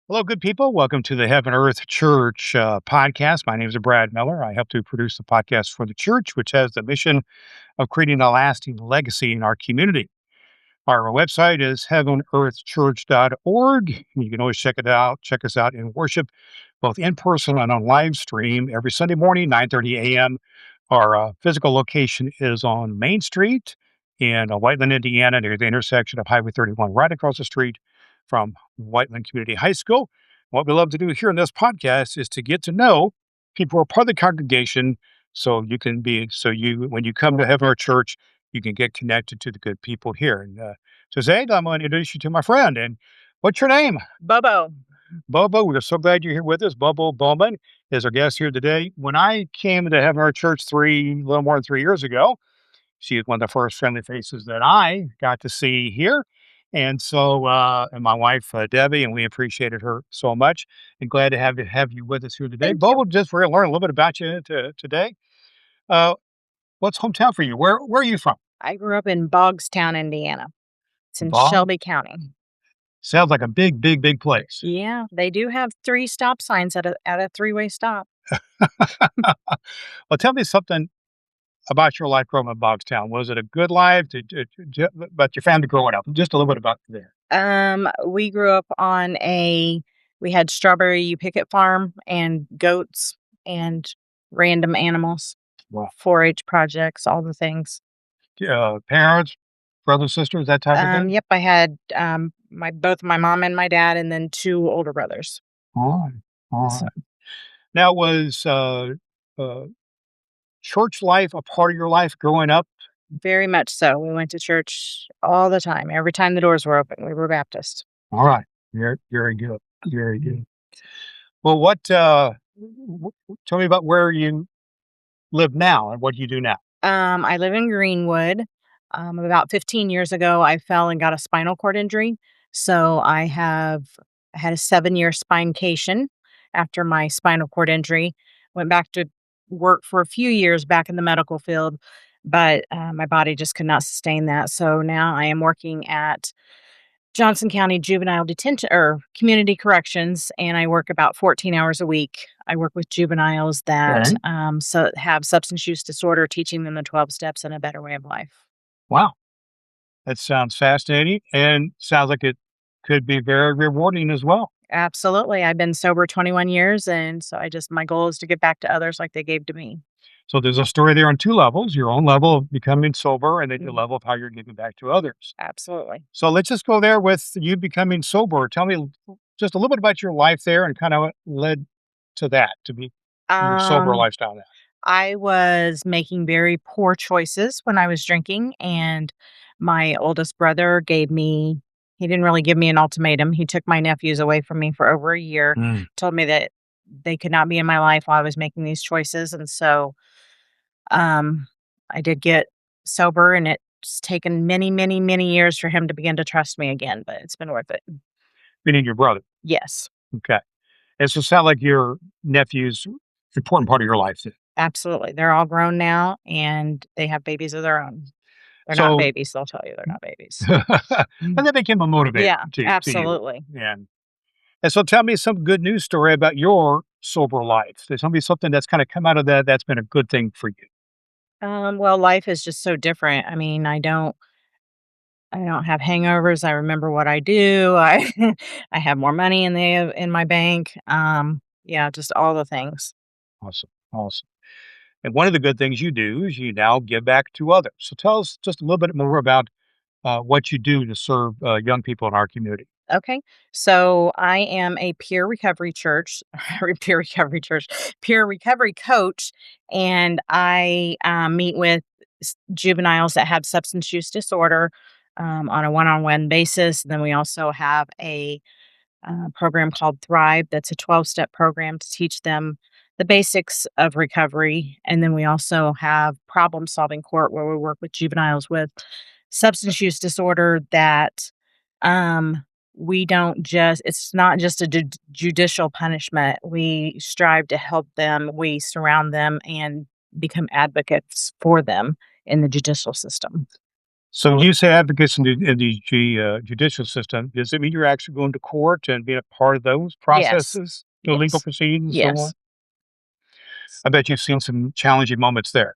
Hello, good people. Welcome to the Heaven Earth Church podcast. My name is Brad Miller. I help to produce the podcast for the church, which has the mission of creating a lasting legacy in our community. Our website is heavenearthchurch.org. You can always check it out, check us out in worship, both in person and on live stream every Sunday morning, 9:30 a.m. Our physical location is on Main Street in Whiteland, Indiana, near the intersection of Highway 31, right across the street from Whiteland Community High School. What we love to do here in this podcast is to get to know people who are part of the congregation, when you come to Heaven Earth Church, you can get connected to the good people here. And so, Zaid, I'm going to introduce you to my friend. And what's your name? Bobo. Bobo. We're so glad you're here with us. Bobo Bowman is our guest here today. When I came to Heaven Earth Church a little more than 3 years ago, she was one of the first friendly faces that I got to see here. And so, and my wife, Debbie, and we appreciated her so much and glad to have you with us here today. Thank you. Bobo, just we're going to learn a little bit about you today. Uh, what's hometown for you? Where are you from? I grew up in Bogstown, Indiana. It's in Bob? Shelby County. Sounds like a big, big, big place. Yeah, they do have 3 stop signs at a three-way stop. Well, tell me something about your life growing up in Bogstown. Was it a good life? About your family growing up? Just a little bit about there. We grew up we had strawberry picket farm and goats and random animals, Wow. 4-H projects, all the things. Parents, brothers, sisters, that type of thing? Yep, I had, both my mom and my dad and then 2 older brothers. All right. All So right. Now, was uh, church life a part of your life growing up? very much so. We went to church all the time. Every time the doors were open, we were Baptist. All right. Very good. Very good. Well, tell me about where you live now and what you do now. I live in Greenwood. About 15 years ago, I fell and got a spinal cord injury. So I have had a 7-year spinecation after my spinal cord injury. Went back to work for a few years back in the medical field, but my body just could not sustain that. So now I am working at Johnson County Juvenile Detention or Community Corrections, and I work about 14 hours a week. I work with juveniles that Okay. have substance use disorder, teaching them the 12 steps and a better way of life. Wow. That sounds fascinating and sounds like it could be very rewarding as well. Absolutely. I've been sober 21 years, and so my goal is to give back to others like they gave to me. So there's a story there on two levels, your own level of becoming sober and then your Mhm. level of how you're giving back to others. Absolutely. So let's just go there with you becoming sober. Tell me just a little bit about your life there and kind of what led to that, to be your sober Um, lifestyle now. I was making very poor choices when I was drinking, and my oldest brother he didn't really give me an ultimatum. He took my nephews away from me for over a year, Mm. told me that they could not be in my life while I was making these choices. And so um, I did get sober, and it's taken many, many, many years for him to begin to trust me again, but it's been worth it. Meaning your brother. Yes, Okay. And so it sounds like your nephew's important part of your life then. absolutely. They're all grown now and they have babies of their own. They're not So babies, they'll tell you they're not babies. and that became a motivator Yeah, to you. absolutely. And so tell me some good news story about your sober life. There's be something that's kind of come out of that that's been a good thing for you. Well, life is just so different. I mean, I don't have hangovers. I remember what I do. I I have more money in my bank. Yeah, just all the things. Awesome. Awesome. And one of the good things you do is you now give back to others. So tell us just a little bit more about what you do to serve young people in our community. Okay. So I am a peer recovery church, or peer recovery coach, and I meet with juveniles that have substance use disorder on a one-on-one basis. Then we also have a program called Thrive. That's a 12-step program to teach them the basics of recovery. And then we also have problem solving court where we work with juveniles with substance use disorder that um, we don't just, it's not just a judicial punishment. We strive to help them, we surround them and become advocates for them in the judicial system. So you say advocates in the judicial system. Does it mean you're actually going to court and being a part of those Yes. processes, the legal Yes. proceedings and so on? Yes. I bet you've seen some challenging moments there.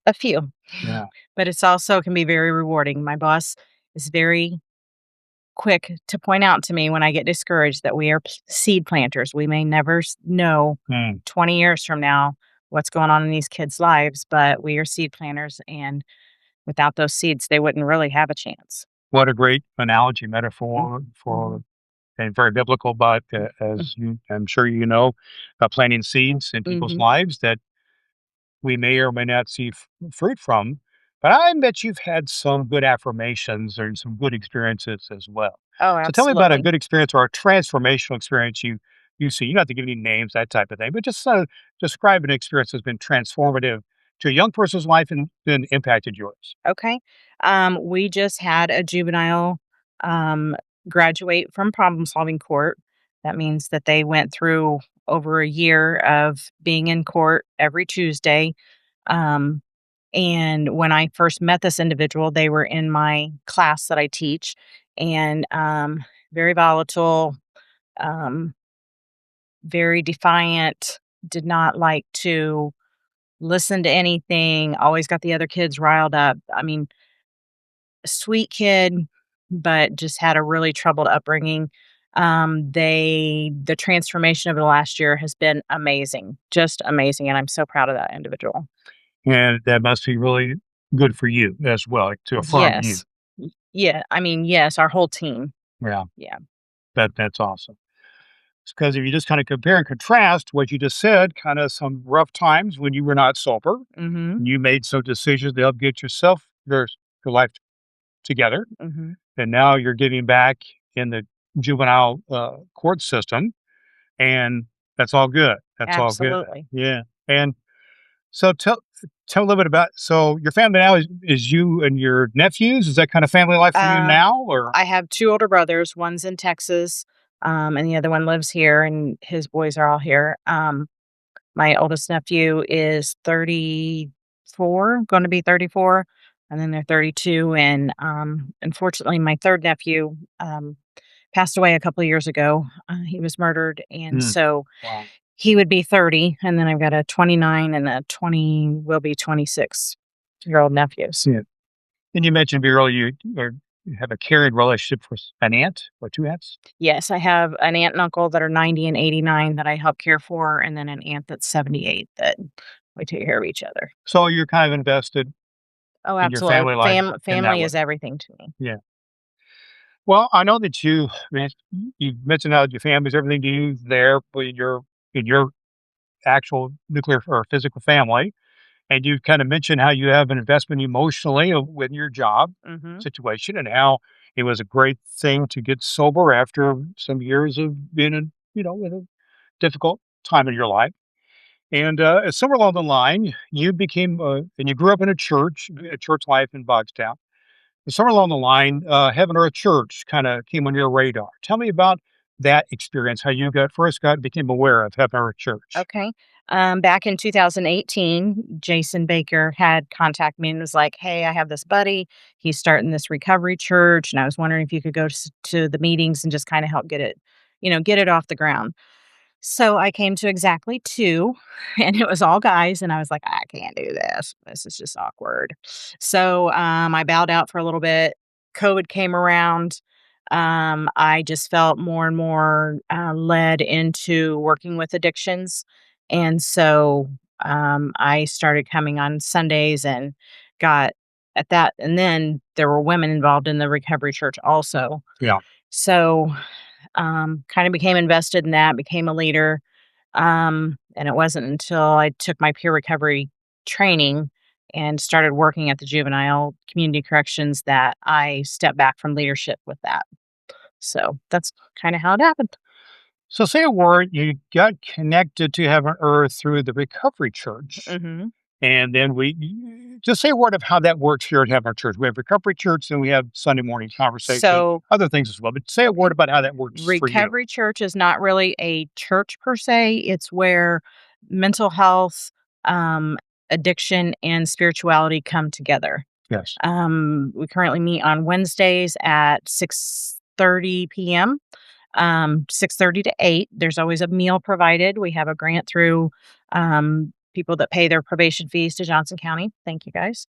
A few. Yeah. But it's also can be very rewarding. My boss is very quick to point out to me when I get discouraged that we are seed planters. We may never know Mm. 20 years from now what's going on in these kids' lives, but we are seed planters. And without those seeds, they wouldn't really have a chance. What a great analogy, Mm, metaphor mhm, for and very biblical, but mm, as you, I'm sure you know, planting seeds in people's mhm. lives that we may or may not see fruit from. But I bet you've had some good affirmations or some good experiences as well. Oh, So tell me about a absolutely. good experience or a transformational experience you see. You don't have to give any names, that type of thing, but just describe an experience that's been transformative to a young person's life and then impacted yours. Okay. We just had a juvenile um, graduate from problem solving court. That means that they went through over a year of being in court every Tuesday. Um, and when I first met this individual, they were in my class that I teach, and very volatile, um, very defiant, did not like to listen to anything, always got the other kids riled up. I mean, sweet kid, but just had a really troubled upbringing. The transformation over the last year has been amazing, just amazing, and I'm so proud of that individual. And that must be really good for you as well, like, to affirm you. Yes. Yeah, I mean, yes, our whole team. Yeah, Yeah. that's awesome. Because if you just kind of compare and contrast what you just said, kind of some rough times when you were not sober, Mhm. you made some decisions to help get your life together, Mhm. and now you're giving back in the juvenile court system, and that's all good. That's all good. Absolutely. Yeah. And so tell a little bit about so your family now is you and your nephews. Is that kind of family life for you Uh, now, or I have 2 older brothers, one's in Texas, and the other one lives here, and his boys are all here. My oldest nephew is 34, gonna be 34, and then they're 32, and, unfortunately, my 3rd nephew, passed away a couple of years ago. He was murdered, and Hmm, so wow. he would be 30, and then I've got a 29 and a 20 will be 26-year-old nephews. Yeah. And you mentioned earlier you have a caring relationship with an aunt or two aunts. Yes, I have an aunt and uncle that are 90 and 89 that I help care for, and then an aunt that's 78 that we take care of each other. So you're kind of invested Oh, in your absolutely. family life in that Family way. is everything to me. Yeah. Well, I know that you mentioned how your family's everything to you there, but in your actual nuclear or physical family, and you kind of mentioned how you have an investment emotionally with your job Mhm. situation, and how it was a great thing to get sober after some years of being in with a difficult time in your life. And somewhere along the line, you became and you grew up in a church life in Bogstown. Somewhere along the line, Heaven Earth Church kind of came on your radar. Tell me about that experience, how you became aware of Heaven Earth Church. Okay. Back in 2018, Jason Baker had contacted me and was like, "Hey, I have this buddy. He's starting this recovery church, and I was wondering if you could go to the meetings and just kind of help get it, get it off the ground." So I came to exactly 2, and it was all guys, and I was like, "I can't do this. This is just awkward." So, I bowed out for a little bit. COVID came around. I just felt more and more, led into working with addictions, and so, I started coming on Sundays and got at that and then there were women involved in the recovery church also. Yeah. So, kinda became invested in that, became a leader, and it wasn't until I took my peer recovery training and started working at the juvenile community corrections that I stepped back from leadership with that. So, that's kinda how it happened. So, say a word, you got connected to Heaven Earth through the Recovery Church. Mhm. And then just say a word of how that works here at Heaven Earth Church. We have Recovery Church, and we have Sunday morning conversation, So other things as well. But say a word okay. about how that works for you. Recovery church is not really a church per se, it's where mental health, um, addiction, and spirituality come together. Yes. We currently meet on Wednesdays at 6:30 p.m. 6:30 to 8. There's always a meal provided. We have a grant through people that pay their probation fees to Johnson County. Thank you guys.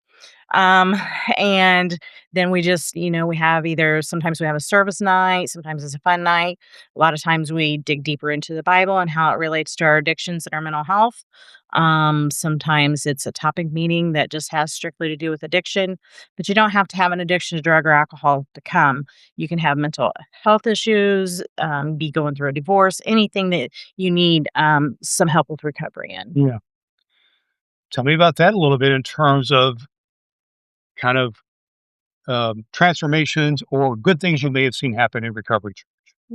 Um, and then we just, we have either sometimes we have a service night, sometimes it's a fun night. A lot of times we dig deeper into the Bible and how it relates to our addictions and our mental health. Sometimes it's a topic meeting that just has strictly to do with addiction, but you don't have to have an addiction to drug or alcohol to come. You can have mental health issues, be going through a divorce, anything that you need some help with recovery in. Yeah. Tell me about that a little bit in terms of kind of transformations or good things you may have seen happen in recovery,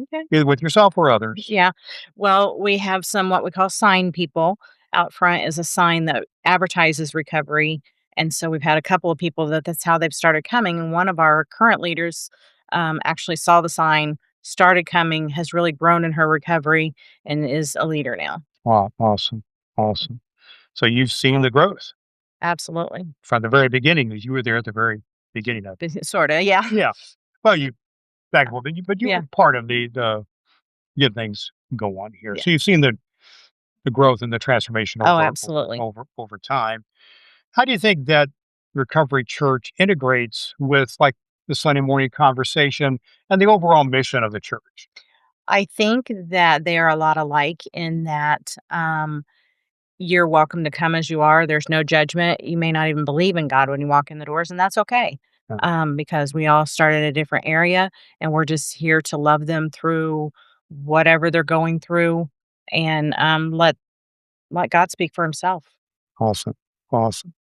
Okay. either with yourself or others. Yeah. Well, we have some what we call sign people. Out front is a sign that advertises recovery. And so we've had a couple of people that's how they've started coming. And one of our current leaders actually saw the sign, started coming, has really grown in her recovery, and is a leader now. Wow, awesome, awesome. So you've seen the growth Absolutely. from the very beginning, as you were there at the very beginning of it. Sort of. Yeah. Yeah. Well, you back well, but you were Yeah. part of the good things go on here. Yeah. So you've seen the growth and the transformation Oh, over absolutely. over time. How do you think that recovery church integrates with like the Sunday morning conversation and the overall mission of the church? I think that they are a lot alike in that you're welcome to come as you are. There's no judgment. You may not even believe in God when you walk in the doors, and that's okay. Uh, Because we all start in a different area and we're just here to love them through whatever they're going through and let God speak for himself. Awesome. Awesome.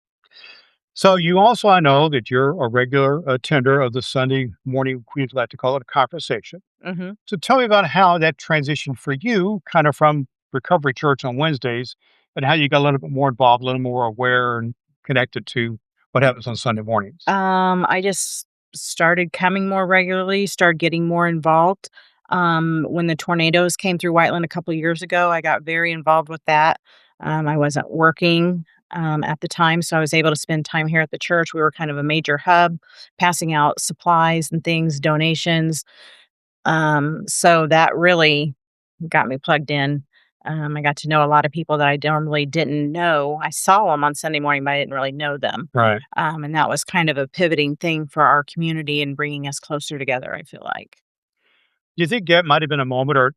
So you also, I know that you're a regular attender of the Sunday morning, we like to call it a conversation. Hmm. So tell me about how that transition for you, kind of from recovery church on Wednesdays, and how you got a little bit more involved, a little more aware and connected to what happens on Sunday mornings. I just started coming more regularly, started getting more involved. When the tornadoes came through Whiteland a couple years ago, I got very involved with that. I wasn't working at the time, so I was able to spend time here at the church. We were kind of a major hub, passing out supplies and things, donations. So that really got me plugged in. I got to know a lot of people that I normally didn't know. I saw them on Sunday morning, but I didn't really know them. Right. And that was kind of a pivoting thing for our community and bringing us closer together, I feel like. Do you think that might have been a moment, or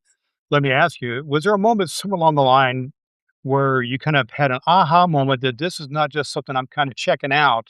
let me ask you, was there a moment somewhere along the line where you kind of had an aha moment that this is not just something I'm kind of checking out,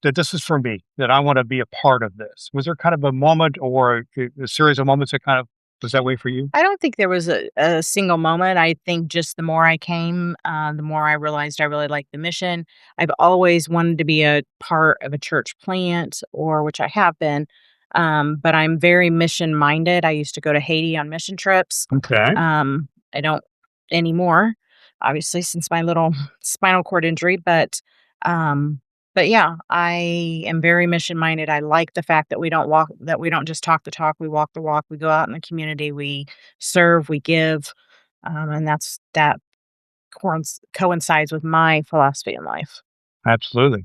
that this is for me, that I want to be a part of this? Was there kind of a moment or a series of moments that kind of was that way for you? I don't think there was a single moment. I think just the more I came, the more I realized I really liked the mission. I've always wanted to be a part of a church plant, or which I have been, but I'm very mission minded. I used to go to Haiti on mission trips. Okay. I don't anymore, obviously, since my little spinal cord injury, um, but yeah, I am very mission minded. I like the fact that we don't just talk the talk, we walk the walk. We go out in the community, we serve, we give, and that coincides with my philosophy in life. Absolutely.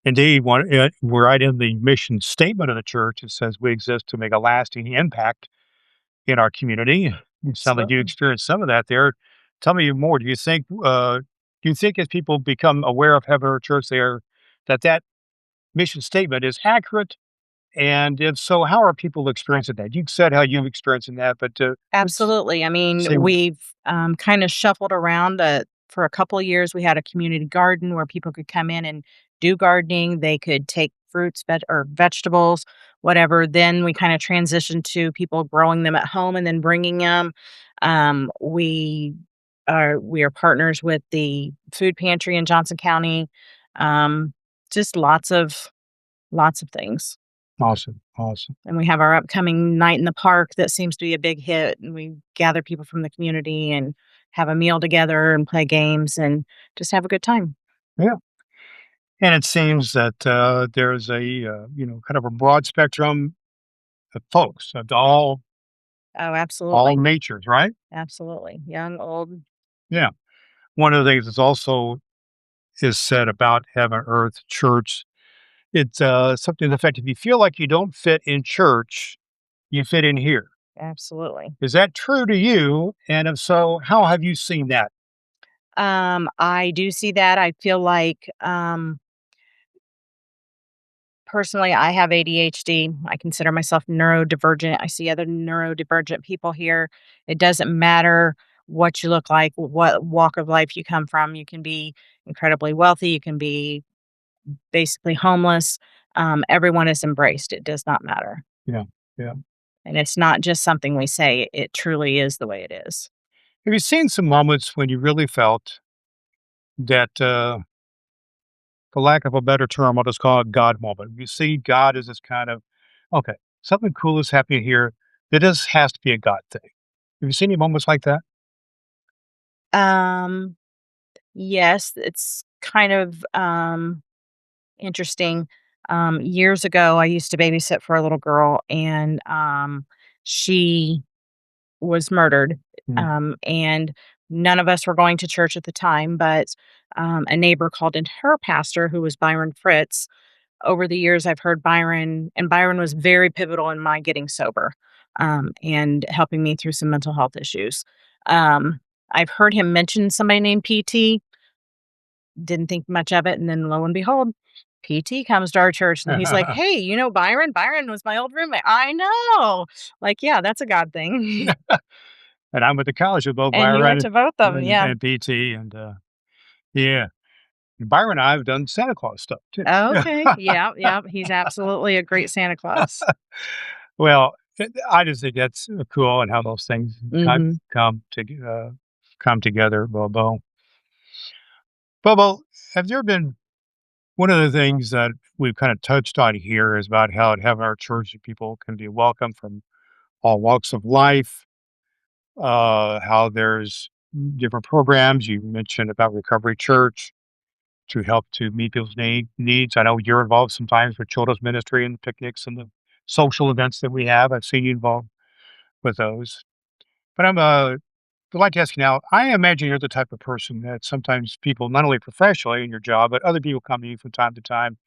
Indeed, we're right in the mission statement of the church. It says we exist to make a lasting impact in our community. It sounds like you Absolutely. experienced some of that there. Tell me more. Do you think as people become aware of Heaven Earth Church there, that mission statement is accurate? And if so, how are people experiencing that? You said how you've experiencing that, but let's Absolutely. I mean, say, we've kind of shuffled around. For a couple of years, we had a community garden where people could come in and do gardening. They could take fruits, or vegetables, whatever. Then we kind of transitioned to people growing them at home and then bringing them. We are partners with the food pantry in Johnson County. Um, just lots of things. awesome, awesome. And we have our upcoming night in the park that seems to be a big hit, and we gather people from the community and have a meal together and play games and just have a good time. Yeah. And it seems that there's kind of a broad spectrum of folks of Oh, all absolutely. natures, right? Absolutely. Young, old. Yeah. One of the things that's also is said about Heaven Earth Church. It's, something to the effect, if you feel like you don't fit in church, you fit in here. Absolutely. Is that true to you? And if so, how have you seen that? I do see that. I feel like, personally, I have ADHD. I consider myself neurodivergent. I see other neurodivergent people here. It doesn't matter what you look like, what walk of life you come from. You can be incredibly wealthy, you can be basically homeless. Everyone is embraced. It does not matter. Yeah, yeah. And it's not just something we say, it truly is the way it is. Have you seen some moments when you really felt that, for lack of a better term, I'll just call it God moment? You see God as this kind of, okay, something cool is happening here. That this has to be a God thing. Have you seen any moments like that? Um, yes, it's kind of interesting. Years ago, I used to babysit for a little girl, and she was murdered. Mm, And none of us were going to church at the time, but a neighbor called in her pastor, who was Byron Fritz. Over the years, I've heard Byron, and Byron was very pivotal in my getting sober, and helping me through some mental health issues. Um, I've heard him mention somebody named PT, didn't think much of it, and then lo and behold, PT comes to our church, and he's like, mm. "Hey, you know Byron? Byron was my old roommate." I know. Like, yeah, that's a God thing. And I went to college with both And you went Byron to both of them, and yeah. PT, and, yeah. And Byron and I have done Santa Claus stuff too. Yeah. Okay. Yeah, yeah, he's absolutely a great Santa Claus. Well, I just think that's, cool and how those things Mhm. come to come together, Bobo. Bobo, have there been one of the things that we've kind of touched on here is about how at Heaven Our Church people can be welcome from all walks of life, how there's different programs. You mentioned about Recovery Church to help to meet people's needs. I know you're involved sometimes with children's ministry and picnics and the social events that we have. I've seen you involved with those. But I'd like to ask you now, I imagine you're the type of person that sometimes people, not only professionally in your job, but other people come to you from time to time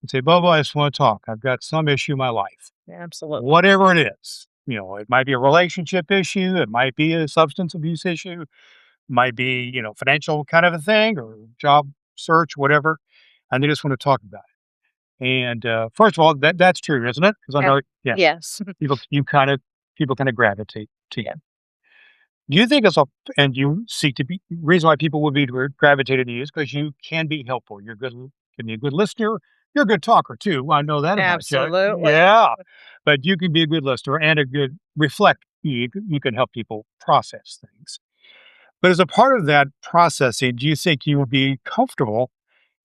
and say, Bobo, I just want to talk. I've got some issue in my life, Absolutely. whatever it is. It might be a relationship issue, it might be a substance abuse issue, might be, financial kind of a thing or job search, whatever. And they just want to talk about it. And first of all, that's true, isn't it? Because I Yep. know, yeah, Yes. people you kind of people kind of gravitate to you. Yeah, Do you think it's a and you seek to be reason why people would be gravitated to you is because you can be helpful. You're good, can be a good listener. You're a good talker too. I know that about you. absolutely. Yeah, but you can be a good listener and a good reflect. You can help people process things. But as a part of that processing, do you think you would be comfortable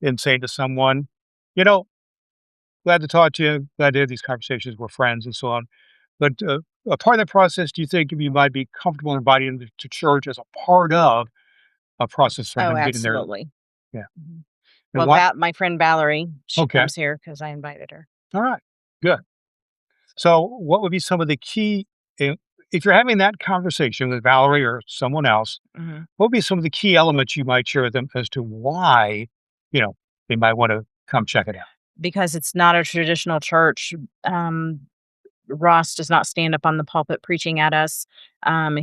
in saying to someone, you know, glad to talk to you, glad to have these conversations. We're friends and so on. But a part of that process, do you think you might be comfortable inviting them to church as a part of a process for Oh, them getting there? absolutely. Yeah. Mhm. And Well, what? my friend Valerie, she Okay. comes here because I invited her. All right. Good. So, what would be some of the key, eh, if you're having that conversation with Valerie or someone else, Mhm. what would be some of the key elements you might share with them as to why, you know, they might want to come check it out? Because it's not a traditional church, Ross does not stand up on the pulpit preaching at us.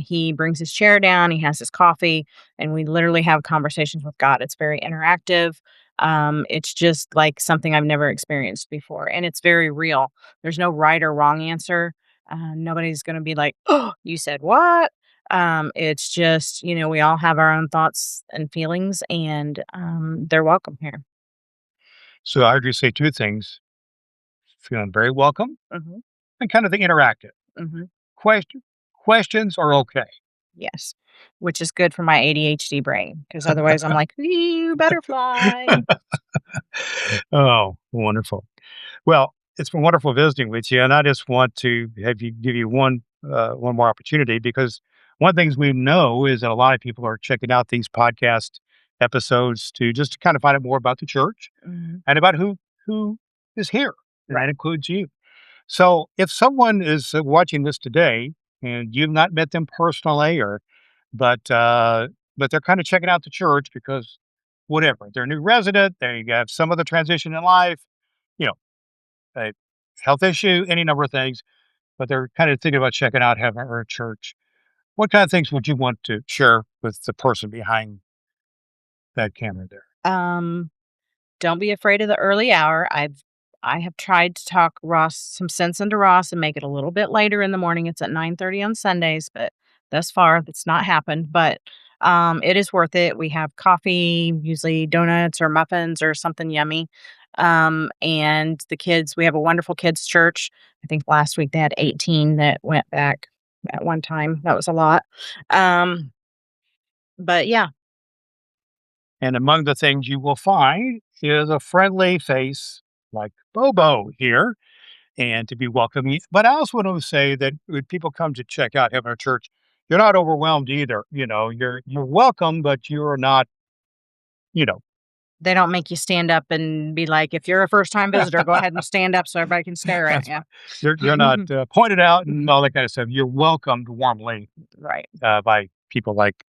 He brings his chair down, he has his coffee, and we literally have conversations with God. It's very interactive. It's just like something I've never experienced before, and it's very real. There's no right or wrong answer. Nobody's going to be like, "Oh, you said what?" It's just, we all have our own thoughts and feelings, and they're welcome here. So, I heard you say two things: feeling very welcome Hmm. and kind of the interactive. Hmm. Question questions are okay. Yes, which is good for my ADHD brain, because otherwise I'm like, "Ooh, butterfly." Oh, wonderful. Well, it's been wonderful visiting with you, and I just want to have you give you one more opportunity because one of the things we know is that a lot of people are checking out these podcast episodes to just to kind of find out more about the church Mhm. and about who is here, and that Right. includes you. So, if someone is watching this today and you've not met them personally, or but uh, but they're kind of checking out the church because whatever they're a new resident, they have some other transition in life, you know, a health issue, any number of things, but they're kind of thinking about checking out Heaven or Church. What kind of things would you want to share with the person behind that camera there? Um, don't be afraid of the early hour. I have tried to talk Ross some sense into Ross and make it a little bit later in the morning. It's at 9:30 on Sundays, but thus far that's not happened. But it is worth it. We have coffee, usually donuts or muffins or something yummy. And the kids, we have a wonderful kids church. I think last week they had 18 that went back at one time. That was a lot. Um, but yeah, And among the things you will find is a friendly face like Bobo here and to be welcoming. But I also want to say that when people come to check out Heaven or Church, you're not overwhelmed either. You're welcome, but you're not, you know, they don't make you stand up and be like, "If you're a first-time visitor, go ahead and stand up so everybody can stare at that's you." right. You're not pointed out and all that kind of stuff. You're welcomed warmly Right. by people like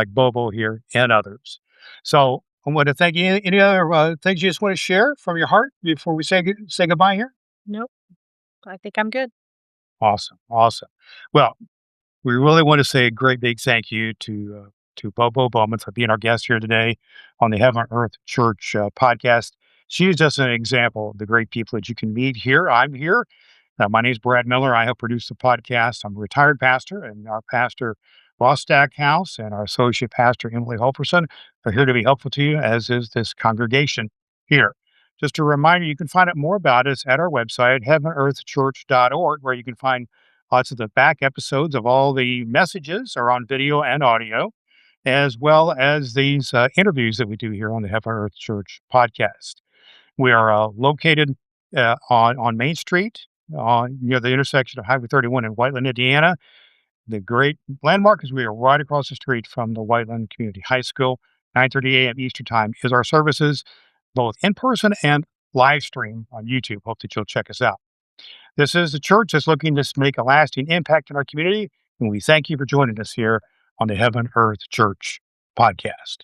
Bobo here and others. So I want to thank you. Any other things you just want to share from your heart before we say goodbye here? Nope, I think I'm good. Awesome, awesome. Well, we really want to say a great big thank you to Bobo Bowman for being our guest here today on the Heaven Earth Church podcast. She is just an example of the great people that you can meet here. I'm here. My name is Brad Miller. I help produce the podcast. I'm a retired pastor, and our pastor, Ross Stackhouse, and our associate pastor, Emily Holperson, are here to be helpful to you, as is this congregation here. Just a reminder, you can find out more about us at our website, heavenearthchurch.org, where you can find lots of the back episodes of all the messages are on video and audio, as well as these interviews that we do here on the Heaven Earth Church podcast. We are located on Main Street, near the intersection of Highway 31 and Whiteland, Indiana. The great landmark is we are right across the street from the Whiteland Community High School. 9:30 a.m. Eastern Time is our services, both in person and live stream on YouTube. Hope that you'll check us out. This is a church that's looking to make a lasting impact in our community, and we thank you for joining us here on the Heaven Earth Church podcast.